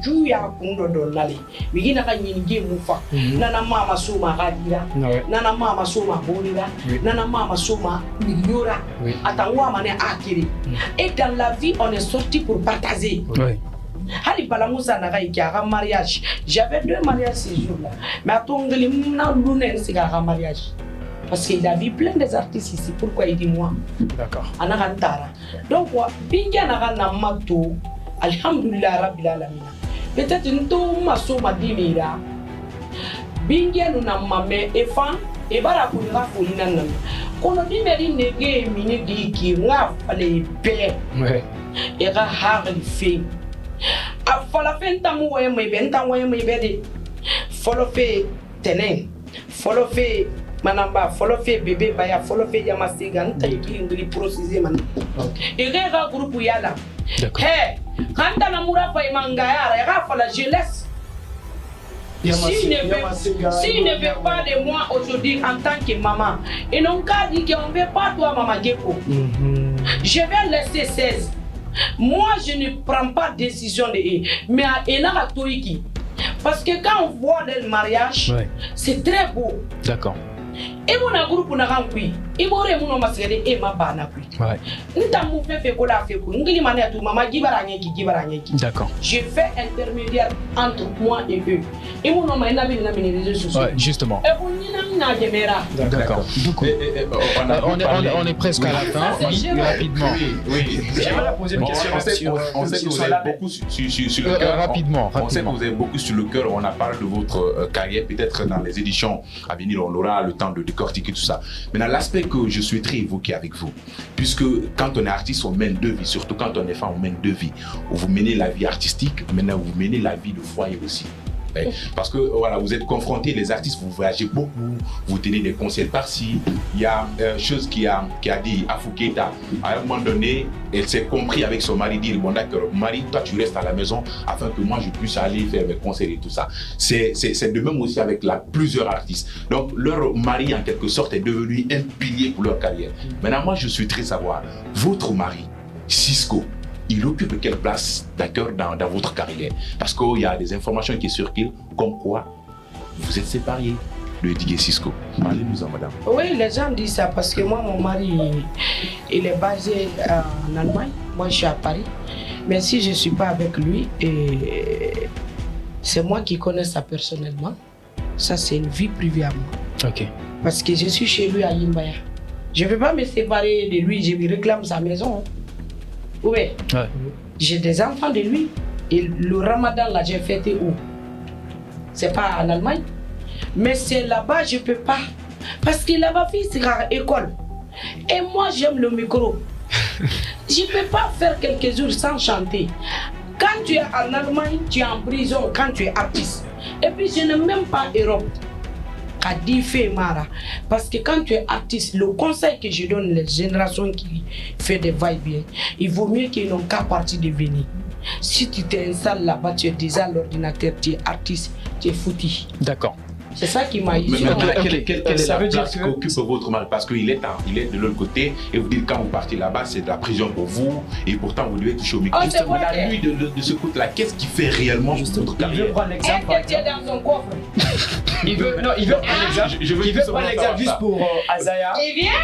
juya kundo donali migina ka nyingi mufa nana mama soma gadira nana mama soma bolira nana mama soma mignora atangwa mane akiri. Et dans la vie on est sorti pour partager. Hali Balamoussa n'a pas un mariage. J'avais 2 mariages ces jours-là. Mais à ton gars, c'est un mariage. Parce qu'il a vu plein des artistes ici. Pourquoi il dit moi? D'accord. Anarantara. Donc, Binga n'a mato. Alhamdulillah Rabbil Alamin. Peut-être une touma soma dimira. Binga nous n'a mamé et fan. Et barakoura folina nan. Kono dimeri nege mini di ki nga fale pe. Et ra harli fe. A fala fenta mu waye mai benta waye mai bede follow fe tenen follow fe manamba follow fe bébé baya follow fe yamasiga nta ngili procéder man et ga groupe yala he kanta na mura fa imanga yara ga fala je laisse s'il ne veut pas de moi aujourd'hui en tant que maman et non qu'à dit qu'on veut pas toi maman Geko je vais laisser 16. Moi, je ne prends pas de décision de eux, mais à Ena Toiki. Parce que quand on voit le mariage, c'est très beau. D'accord. Et mon groupe n'a pas pu. Et mon remuno masqueré et ma bana pu. N'tamou fait kola fait ko. Ngili mané tout maman gibaranyeki. D'accord. Je fais intermédiaire entre moi et eux. Et mon nom est na les réseaux sociaux. Justement. Et on n'a gemera. D'accord. Du coup, on est presque à la fin. Oui, rapidement. Oui. J'aimerais poser une question. On sait que vous avez beaucoup sur le cœur. Rapidement. On sait que vous avez beaucoup sur le cœur. On a parlé de votre carrière. Peut-être dans les éditions à venir, on aura le temps de décortiquer tout ça. Maintenant, l'aspect que je souhaiterais évoquer avec vous, puisque quand on est artiste, on mène 2 vies, surtout quand on est femme, on mène 2 vies. Vous menez la vie artistique, maintenant vous menez la vie de foyer aussi. Parce que voilà, vous êtes confrontés, les artistes, vous voyagez beaucoup, vous tenez des concerts par-ci. Il y a chose qui a dit à Fouqueta, à un moment donné, elle s'est compris avec son mari, dire bon d'accord, Marie, toi tu restes à la maison afin que moi je puisse aller faire mes concerts et tout ça. C'est de même aussi avec plusieurs artistes. Donc leur mari en quelque sorte est devenu un pilier pour leur carrière. Maintenant moi je souhaiterais savoir, votre mari, Cisco, il occupe quelle place d'acteur dans votre carrière? Parce qu'il y a des informations qui circulent comme quoi vous êtes séparés de DJ Cisco. Parlez-nous en madame. Oui, les gens disent ça parce que moi, mon mari, il est basé en Allemagne. Moi, je suis à Paris. Mais si je ne suis pas avec lui, c'est moi qui connais ça personnellement. Ça, c'est une vie privée à moi. Ok. Parce que je suis chez lui à Yimbaya. Je ne peux pas me séparer de lui, je lui réclame sa maison. Oui, j'ai des enfants de lui. Et le ramadan, là, j'ai fêté où? C'est pas en Allemagne. Mais c'est là-bas, je peux pas. Parce que là-bas, c'est à l'école. Et moi, j'aime le micro. Je peux pas faire quelques jours sans chanter. Quand tu es en Allemagne, tu es en prison quand tu es artiste. Et puis, je n'aime même pas Europe. À dit fait Mara. Parce que quand tu es artiste, le conseil que je donne les générations qui font des va-et-vient, il vaut mieux qu'ils n'ont qu'à partir de venir. Si tu t'installes là-bas, tu es déjà à l'ordinateur, tu es artiste, tu es foutu. D'accord. C'est ça qui m'a dit. Quelle est la place qu'occupe votre mari? Parce qu'il est de l'autre côté et vous dites quand vous partez là-bas, c'est de la prison pour vous et pourtant vous devez toucher au micro. Justement, la nuit de ce côté-là, qu'est-ce qui fait réellement votre carrière? Il veut prendre l'exemple. Tu es dans son coffre. Il veut prendre l'exemple. Il veut prendre l'exemple juste pour Azaya.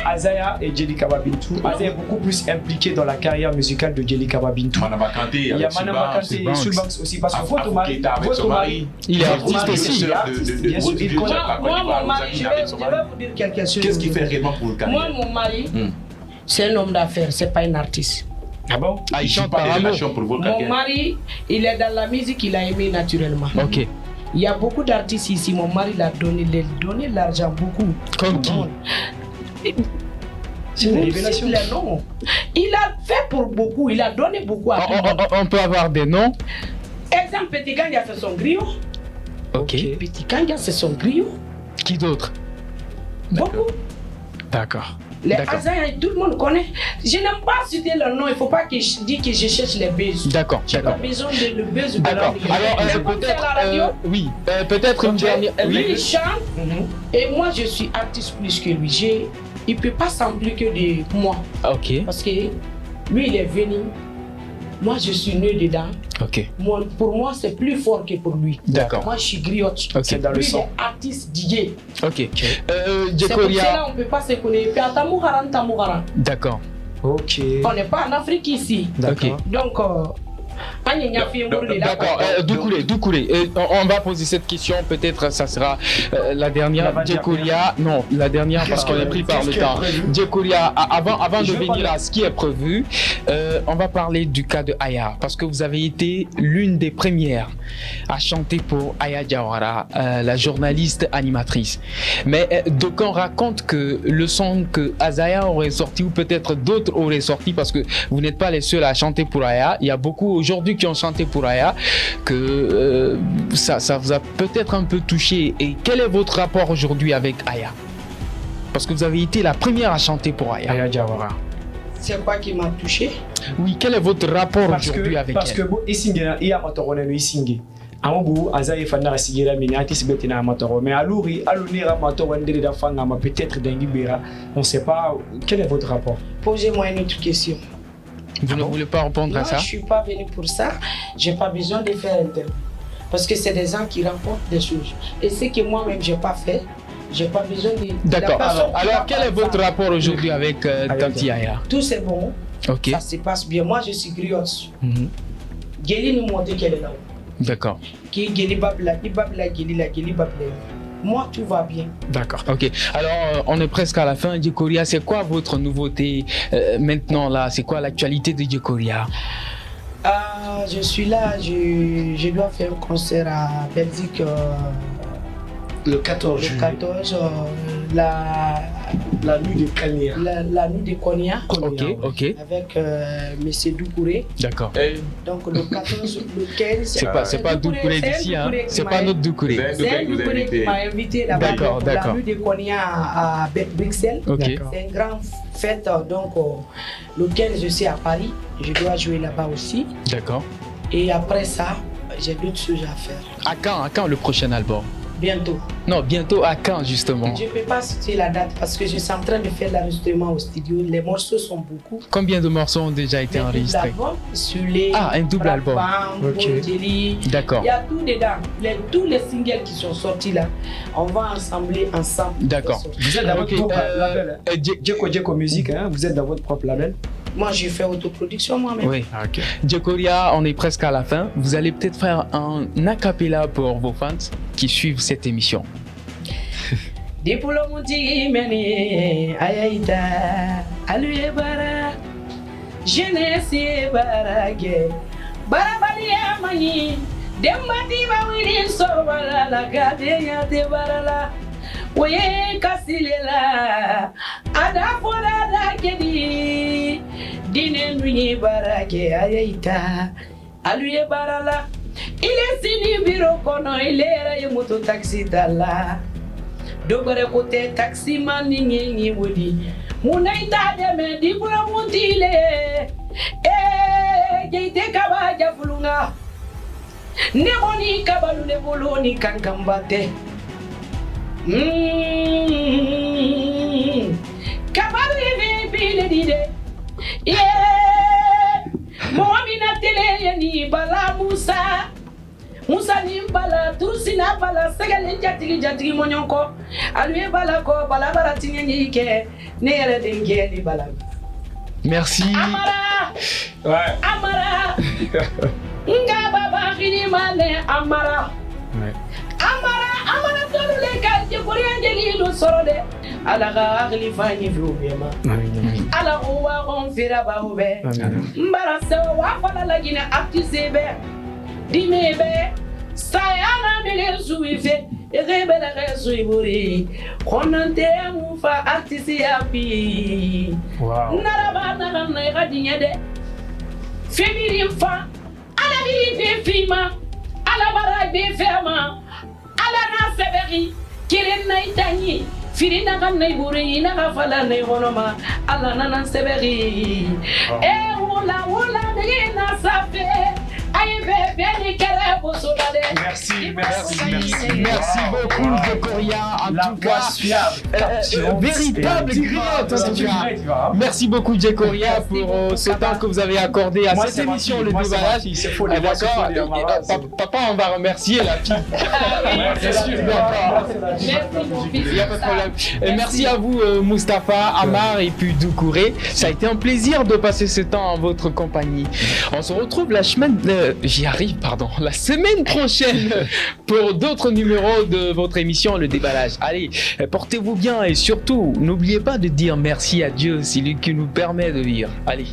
Azaya et Jelly Kababintou. Azaya est beaucoup plus impliqué dans la carrière musicale de Jelly Kababintou. Manama Kanté, il y a Manama Kanté et Soulbanks aussi parce que votre mari, il est artiste aussi. Bien sûr. Moi, mon mari, je vais vous dire quelque chose. Qu'est-ce qu'il fait réellement pour le carrière? Moi, mon mari, c'est un homme d'affaires, c'est pas un artiste. Ah bon? Ah, il chante pas des relations pour votre carrière. Mon mari, il est dans la musique, il a aimé naturellement. Ok. Il y a beaucoup d'artistes ici, mon mari l'a donné l'argent beaucoup. Comme qui? C'est une révélation. Non. Il a fait pour beaucoup, il a donné beaucoup à tout le monde. On peut avoir des noms? Exemple, Petit Kanga, c'est son griot. Ok. Petit Kanga, c'est son griot. Qui d'autre? Beaucoup. D'accord. Les D'accord. Azaya, tout le monde connaît. Je n'aime pas citer leur nom, il ne faut pas que je dise que je cherche les buzz. D'accord. Je n'ai pas besoin de le buzz de D'accord. Alors, peut-être la radio. oui, peut-être une dernière. Lui, Oui. il chante et moi, je suis artiste plus que lui. Il ne peut pas sembler que de moi. Ok. Parce que lui, il est venu. Moi, je suis né dedans. Ok. Pour moi, c'est plus fort que pour lui. D'accord. Moi, je suis griotte. Ok. C'est dans le Lui, il sang. est artiste DJ. Ok. C'est pour Djekoria. cela qu'on ne peut pas se connaître. Puis à Tamouharan. D'accord. Ok. On n'est pas en Afrique ici. D'accord. Donc, D'accord, Doucouré, on va poser cette question, peut-être ça sera la dernière. Djekoria, non, la dernière parce qu'on est pris par le temps. Djekoria, avant de venir à ce qui est prévu, on va parler du cas de Aya, parce que vous avez été l'une des premières à chanter pour Aya Diawara, la journaliste animatrice. Mais d'aucuns racontent que le son que Azaya aurait sorti, ou peut-être d'autres auraient sorti, parce que vous n'êtes pas les seuls à chanter pour Aya. Il y a beaucoup aujourd'hui qui ont chanté pour Aya, que ça vous a peut-être un peu touché. Et quel est votre rapport aujourd'hui avec Aya? Parce que vous avez été la première à chanter pour Aya. Aya Diawara. C'est quoi qui m'a touché? Oui, quel est votre rapport aujourd'hui avec parce elle? que bon, ici il y a matoro no isingi. Amobu Azaya fana sigera mini artiste betina matoro, mais aluri alunira matoro ndiri da fanga ma peut-être d'Ingibera. On sait pas quel est votre rapport. Posez-moi une autre question. Vous ne voulez pas répondre à ça? Moi, je suis pas venu pour ça. J'ai pas besoin de faire interview. Parce que c'est des gens qui racontent des choses. Et ce que moi-même j'ai pas fait, j'ai pas besoin de. D'accord. Alors quel est votre rapport aujourd'hui avec Tanti Aya? Tout c'est bon. Ok. Ça se passe bien. Moi, je suis griotte. Geli nous montre qu'elle est là. D'accord. Qui Geli babla, Geli babla. Moi, tout va bien. D'accord. Ok. Alors, on est presque à la fin. Djekoria, c'est quoi votre nouveauté maintenant là? C'est quoi l'actualité de Djekoria? Je suis là. Je dois faire un concert à Belgique. Le 14 juillet. Le 14, La nuit de Kania. la nuit de Konya. Ok. Avec M. Doucouré. D'accord. Donc le 14, le 15. C'est pas Doucouré d'ici, hein. C'est pas notre Doucouré. C'est un Doucouré qui m'a invité là-bas. D'accord, La d'accord. nuit de Konya à Bruxelles. Ok. C'est une grande fête. Donc le 15, je suis à Paris. Je dois jouer là-bas aussi. D'accord. Et après ça, j'ai d'autres choses à faire. À quand le prochain album? Bientôt. Non, bientôt à quand justement? Je ne peux pas citer la date parce que je suis en train de faire l'enregistrement au studio. Les morceaux sont beaucoup. Combien de morceaux ont déjà été enregistrés? Un double album. Ok. D'accord. Il y a tout dedans. Tous les singles qui sont sortis là, on va assembler ensemble. D'accord. Vous êtes dans Ok, votre propre label. Djeko Music, hein? Vous êtes dans votre propre label. Moi, je fais autoproduction moi-même. Oui. Ok. Djekoria, on est presque à la fin. Vous allez peut-être faire un acapella pour vos fans qui suivent cette émission. Diplomuti meni ayaita aluye bara jeunesse barage barabalia mani dembati bawili sobala la gadenya te barala oye kasilela ada foda da kedi dine nuni barage ayaita aluye barala ile sini biro kono ile era moto taxi dala dogore kote taxi man ni ngi wodi munaita de me dibura mutile jeite kaba jafulunga ne boni kabalu ne boloni kankambate kabalu ve bile dide moamina tele ni bala Musa ni bala turusina bala segale jatigi monyonko aluye bala ko bala bara tinye ke ne yere denge ni bala. Merci. Amara. Ouais. Amara. Nga baba khini mane amara. Ouais. Amara tolule ka Djekoria ngeli do sorode ala ga khili fani vubema. Ala wa on fira ba ube. Mbara se wa fala la gina actisebe. Dimebe sayana mele zuive Erebele suiburi. Konante mufa artisi api. Wow. Naraba nagana gadinyede. Femirim fa. Ala bi fima. Ala bara bi fema. Ala na seberi. Kirin na itani. Firina kan nay buri na kafala nay honoma. Ala na seberi. Wula de na safe. Merci beaucoup Djekoria. En tout cas, véritable griotte en tout cas. Merci beaucoup Djekoria pour ce temps que vous avez accordé à cette émission Le Déballage. D'accord. Papa, on va remercier la fille. Il n'y a pas de problème. Merci à vous Mustapha, Amar et puis Doucouré. Ça a été un plaisir de passer ce temps en votre compagnie. On se retrouve la semaine prochaine pour d'autres numéros de votre émission Le Déballage. Allez, portez-vous bien et surtout, n'oubliez pas de dire merci à Dieu, c'est lui qui nous permet de vivre. Allez.